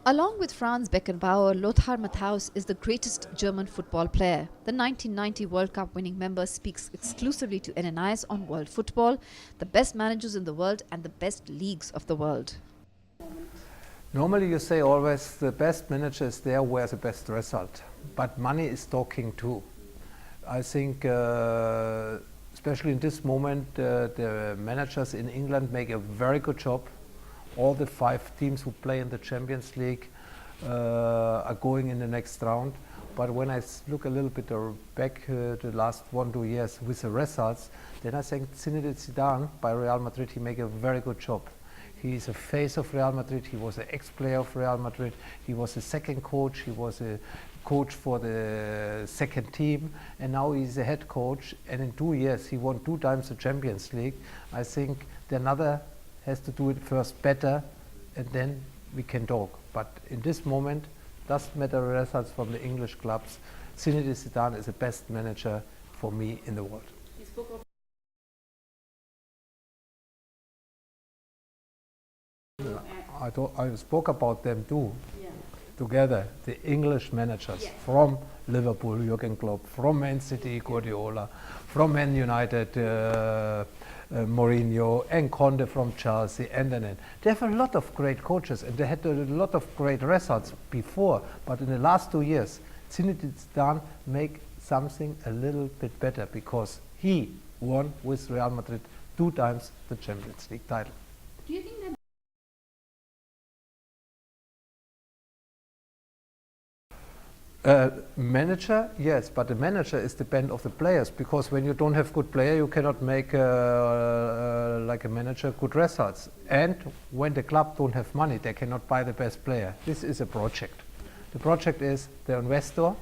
Along with Franz Beckenbauer, Lothar Matthaus is the greatest German football player. The 1990 World Cup winning member speaks exclusively to nnis on world football, the best managers in the world and the best leagues of the world. Normally you say always the best manager is there where the best result, but money is talking too. I think especially in this moment the managers in England make a very good job. All the 5 teams who play in the Champions League are going in the next round. But when I look a little bit back the last 1-2 years with the results, then I think Zidane by Real Madrid, he make a very good job. He is a face of Real Madrid. He was an ex-player of Real Madrid. He was a second coach. He was a coach for the second team. And now he's a head coach. And in 2 years, he won 2 times the Champions League. I think the another has to do it first better, and then we can talk. But in this moment, doesn't matter the results from the English clubs. Zidane is the best manager for me in the world. I spoke about them too, together, the English managers from Liverpool, Jurgen Klopp, from Man City, Guardiola, from Man United, Mourinho, and Conte from Chelsea, and then. They have a lot of great coaches, and they had a lot of great results before, but in the last 2 years, Zidane make something a little bit better, because he won with Real Madrid 2 times the Champions League title. Do you think that manager, yes, but the manager is the band of the players, because when you don't have good player, you cannot make like a manager good results. And when the club don't have money, they cannot buy the best player. This is a project. The project is the investor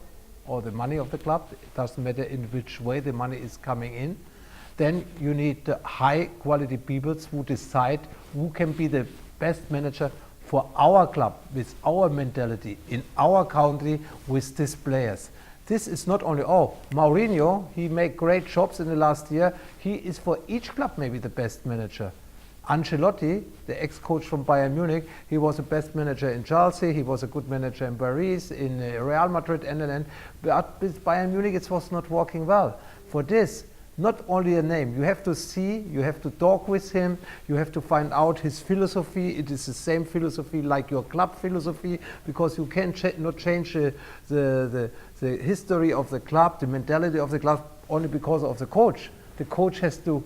or the money of the club. It doesn't matter in which way the money is coming in. Then you need high quality people who decide who can be the best manager for our club, with our mentality, in our country, with these players. This is not only, Mourinho, he made great jobs in the last year. He is for each club maybe the best manager. Ancelotti, the ex-coach from Bayern Munich, he was the best manager in Chelsea, he was a good manager in Paris, in Real Madrid, and but with Bayern Munich it was not working well. For this, not only a name, you have to see, you have to talk with him, you have to find out his philosophy. It is the same philosophy like your club philosophy, because you can not change the history of the club, the mentality of the club, only because of the coach. The coach has to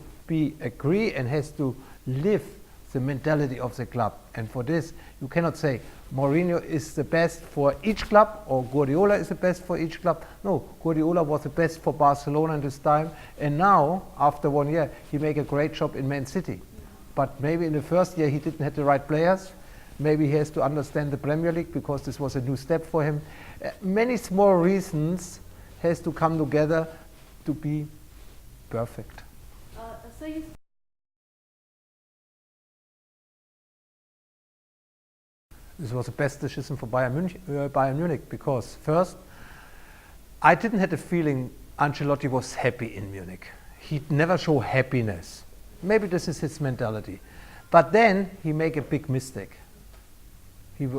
agree and has to live the mentality of the club. And for this, you cannot say Mourinho is the best for each club or Guardiola is the best for each club. No, Guardiola was the best for Barcelona in this time, and now, after 1 year, he made a great job in Man City. But maybe in the first year he didn't have the right players. Maybe he has to understand the Premier League, because this was a new step for him. Many small reasons has to come together to be perfect. This was the best decision for Bayern Munich, because first, I didn't have the feeling Ancelotti was happy in Munich. He never showed happiness. Maybe this is his mentality. But then he made a big mistake. He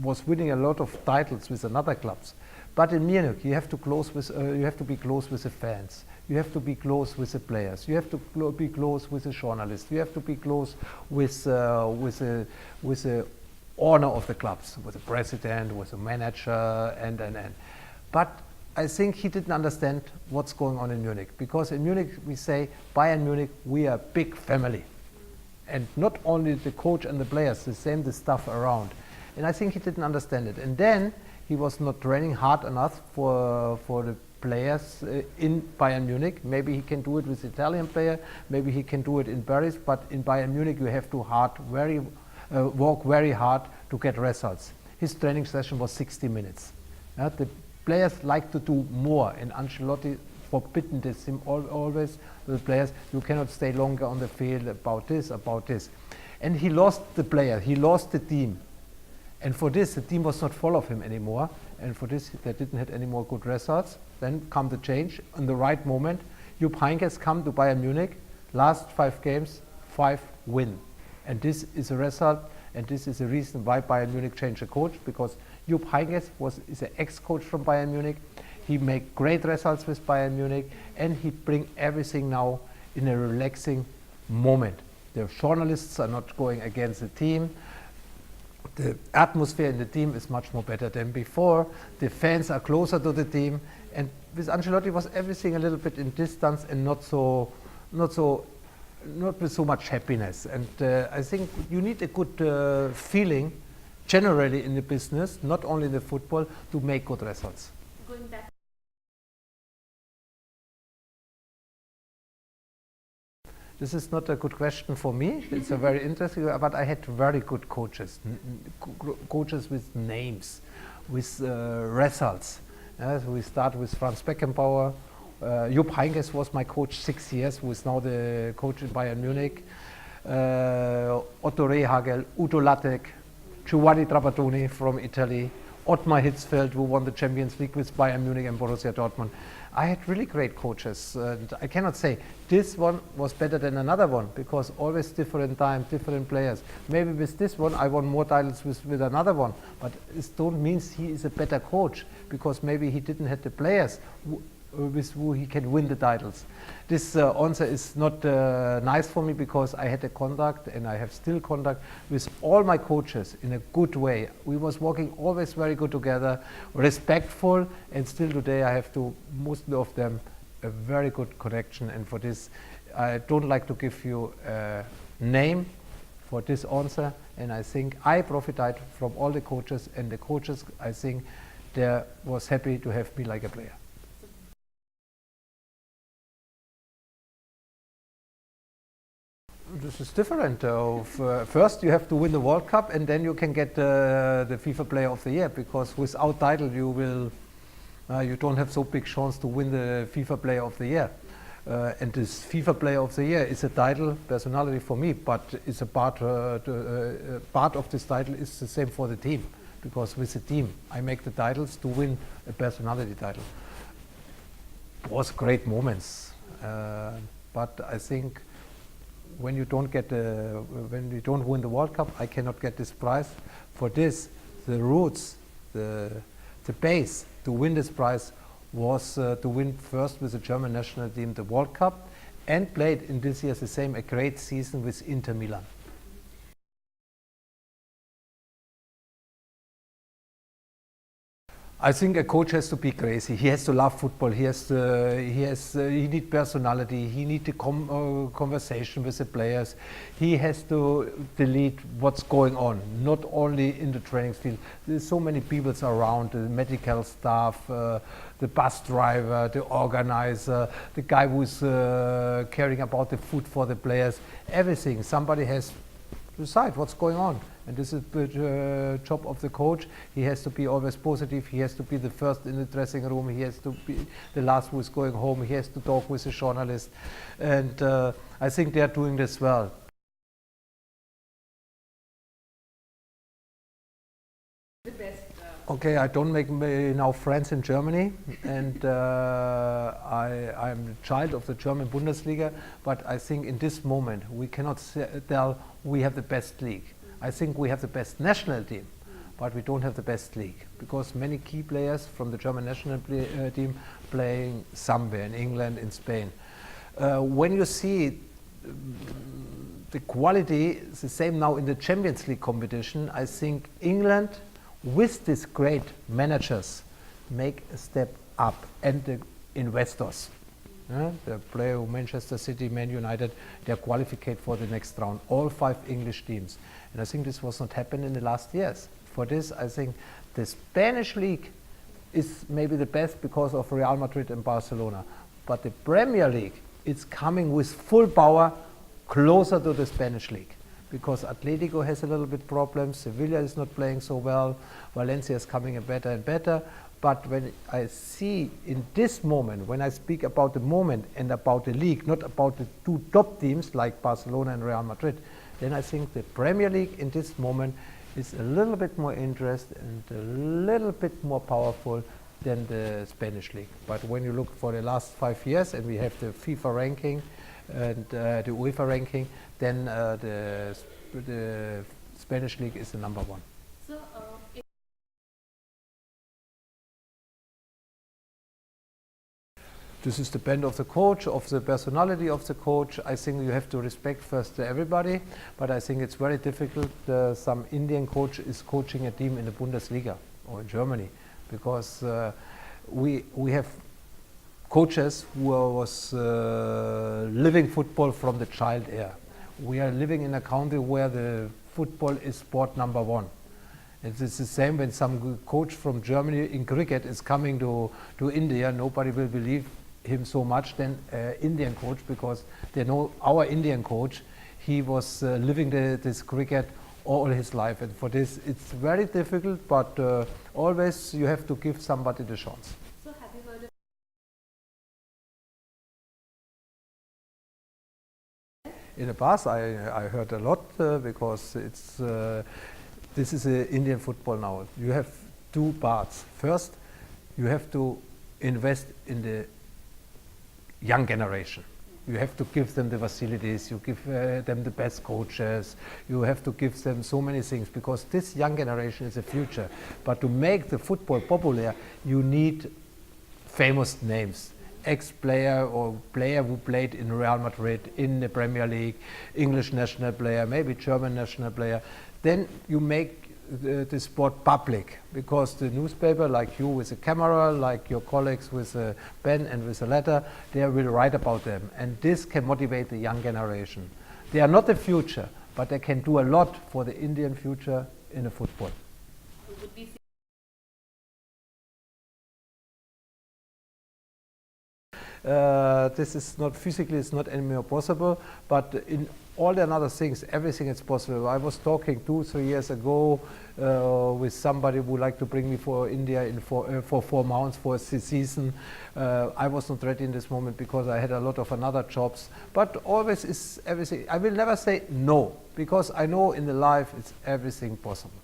was winning a lot of titles with another clubs. But in Munich, you have to be close with the fans. You have to be close with the players. You have to be close with the journalists. You have to be close with the owner of the clubs, with the president, with the manager, and. But I think he didn't understand what's going on in Munich, because in Munich we say, Bayern Munich, we are a big family. And not only the coach and the players, the staff around. And I think he didn't understand it. And then he was not training hard enough for the players in Bayern Munich. Maybe he can do it with Italian player, maybe he can do it in Paris, but in Bayern Munich you have to work very hard to get results. His training session was 60 minutes. The players like to do more, and Ancelotti forbidden this him always to the players. You cannot stay longer on the field about this. And he lost the player, he lost the team. And for this, the team was not full of him anymore. And for this, they didn't have any more good results. Then come the change in the right moment. Jupp Heynckes come to Bayern Munich. Last 5 games, 5 win. And this is a result. And this is the reason why Bayern Munich changed the coach, because Jupp Heynckes is an ex-coach from Bayern Munich. He made great results with Bayern Munich, and he bring everything now in a relaxing moment. The journalists are not going against the team. The atmosphere in the team is much more better than before. The fans are closer to the team, and with Ancelotti was everything a little bit in distance and not with so much happiness. And I think you need a good feeling generally in the business, not only in the football, to make good results. Going back. This is not a good question for me. It's a very interesting, but I had very good coaches, coaches with names, with results. So we start with Franz Beckenbauer. Jupp Heynckes was my coach 6 years, who is now the coach in Bayern Munich. Otto Rehhagel, Udo Lattek, Giovanni Trapattoni from Italy, Ottmar Hitzfeld, who won the Champions League with Bayern Munich and Borussia Dortmund. I had really great coaches, and I cannot say this one was better than another one, because always different time, different players. Maybe with this one I won more titles with another one, but it don't mean he is a better coach, because maybe he didn't have the players with who he can win the titles. This answer is not nice for me, because I had a contact, and I have still contact with all my coaches in a good way. We was working always very good together, respectful, and still today I have to most of them a very good connection. And for this, I don't like to give you a name for this answer. And I think I profited from all the coaches, and the coaches, I think, they was happy to have me like a player. This is different. First, you have to win the World Cup, and then you can get the FIFA Player of the Year, because without title, you don't have so big chance to win the FIFA Player of the Year. And this FIFA Player of the Year is a title, personality for me, but it's a part of this title is the same for the team, because with the team, I make the titles to win a personality title. It was great moments, but I think, when you don't win the World Cup, I cannot get this prize. For this, the roots, the base to win this prize was to win first with the German national team the World Cup, and played in this year the same a great season with Inter Milan. I think a coach has to be crazy. He has to love football. He need personality. He need the conversation with the players. He has to delete what's going on, not only in the training field. There's so many people around, the medical staff, the bus driver, the organizer, the guy who's caring about the food for the players. Everything. Somebody has to decide what's going on. And this is the job of the coach. He has to be always positive. He has to be the first in the dressing room. He has to be the last who is going home. He has to talk with the journalist. And I think they are doing this well. The best. Okay, I don't make now friends in Germany, and I'm a child of the German Bundesliga, but I think in this moment we cannot tell we have the best league. I think we have the best national team, but we don't have the best league, because many key players from the German national team playing somewhere in England, in Spain. When you see the quality is the same now in the Champions League competition, I think England, with these great managers, make a step up, and the investors. The player of Manchester City, Man United, they are qualified for the next round, all 5 English teams. And I think this was not happened in the last years. For this, I think the Spanish league is maybe the best because of Real Madrid and Barcelona. But the Premier League, it's coming with full power closer to the Spanish league, because Atletico has a little bit problems, Sevilla is not playing so well, Valencia is coming better and better. But when I see in this moment, when I speak about the moment and about the league, not about the 2 top teams like Barcelona and Real Madrid, then I think the Premier League in this moment is a little bit more interesting and a little bit more powerful than the Spanish league. But when you look for the last 5 years, and we have the FIFA ranking and the UEFA ranking, then the Spanish league is the number one. So, This is depend of the coach, of the personality of the coach. I think you have to respect first everybody, but I think it's very difficult. Some Indian coach is coaching a team in the Bundesliga or in Germany, because we have coaches who was living football from the child era. We are living in a country where the football is sport number one. It's the same when some coach from Germany in cricket is coming to India. Nobody will believe him so much than Indian coach, because they know our Indian coach, he was living this cricket all his life, and for this it's very difficult, but always you have to give somebody the chance. so have you heard of In the past I heard a lot, because it's this is Indian football now. You have two parts. First, you have to invest in the young generation. You have to give them the facilities, you give them the best coaches, you have to give them so many things, because this young generation is the future. But to make the football popular, you need famous names. Ex-player or player who played in Real Madrid, in the Premier League, English national player, maybe German national player. Then you make the sport public, because the newspaper, like you with a camera, like your colleagues with a pen and with a letter, they will write about them, and this can motivate the young generation. They are not the future, but they can do a lot for the Indian future in the football. would we see This is not physically, it's not anymore possible, but in all the other things, everything is possible. I was talking 2-3 years ago with somebody who would like to bring me for India for 4 months for a season. I was not ready in this moment, because I had a lot of another jobs, but always is everything. I will never say no, because I know in the life it's everything possible.